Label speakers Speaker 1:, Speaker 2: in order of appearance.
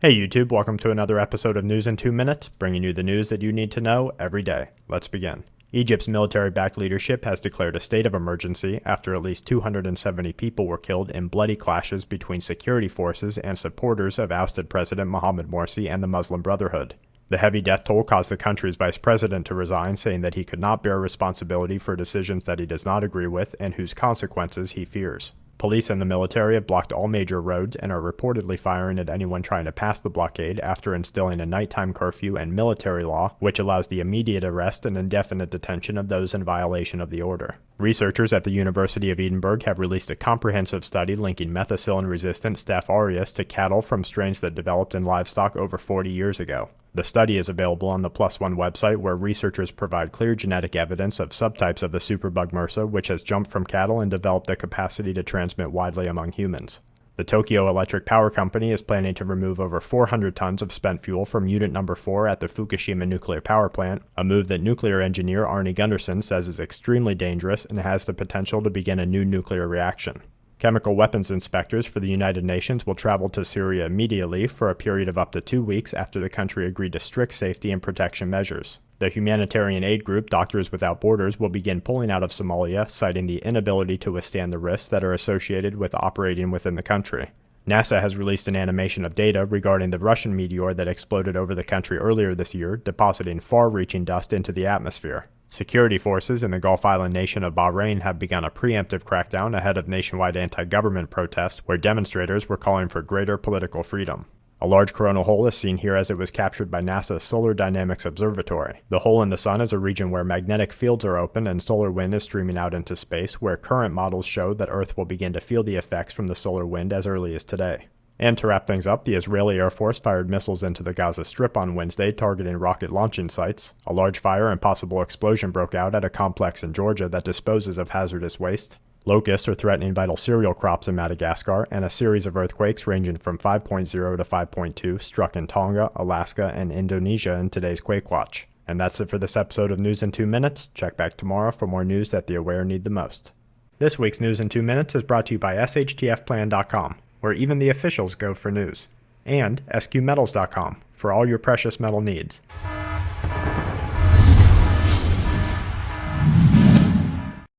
Speaker 1: Hey YouTube, welcome to another episode of News in 2 Minutes, bringing you the news that you need to know every day. Let's begin. Egypt's military-backed leadership has declared a state of emergency after at least 270 people were killed in bloody clashes between security forces and supporters of ousted President Mohamed Morsi and the Muslim Brotherhood. The heavy death toll caused the country's vice president to resign, saying that he could not bear responsibility for decisions that he does not agree with and whose consequences he fears. Police and the military have blocked all major roads and are reportedly firing at anyone trying to pass the blockade after instilling a nighttime curfew and military law, which allows the immediate arrest and indefinite detention of those in violation of the order. Researchers at the University of Edinburgh have released a comprehensive study linking methicillin-resistant Staph aureus to cattle from strains that developed in livestock over 40 years ago. The study is available on the Plus One website, where researchers provide clear genetic evidence of subtypes of the superbug MRSA, which has jumped from cattle and developed the capacity to transmit widely among humans. The Tokyo Electric Power Company is planning to remove over 400 tons of spent fuel from Unit Number 4 at the Fukushima nuclear power plant, a move that nuclear engineer Arne Gundersen says is extremely dangerous and has the potential to begin a new nuclear reaction. Chemical weapons inspectors for the United Nations will travel to Syria immediately for a period of up to 2 weeks after the country agreed to strict safety and protection measures. The humanitarian aid group Doctors Without Borders will begin pulling out of Somalia, citing the inability to withstand the risks that are associated with operating within the country. NASA has released an animation of data regarding the Russian meteor that exploded over the country earlier this year, depositing far-reaching dust into the atmosphere. Security forces in the Gulf island nation of Bahrain have begun a preemptive crackdown ahead of nationwide anti-government protests, where demonstrators were calling for greater political freedom. A large coronal hole is seen here as it was captured by NASA's Solar Dynamics Observatory. The hole in the sun is a region where magnetic fields are open and solar wind is streaming out into space, where current models show that Earth will begin to feel the effects from the solar wind as early as today. And to wrap things up, the Israeli Air Force fired missiles into the Gaza Strip on Wednesday, targeting rocket launching sites. A large fire and possible explosion broke out at a complex in Georgia that disposes of hazardous waste. Locusts are threatening vital cereal crops in Madagascar, and a series of earthquakes ranging from 5.0 to 5.2 struck in Tonga, Alaska, and Indonesia in today's Quake Watch. And that's it for this episode of News in 2 Minutes. Check back tomorrow for more news that the aware need the most. This week's News in 2 Minutes is brought to you by SHTFplan.com, where even the officials go for news, and SQmetals.com for all your precious metal needs.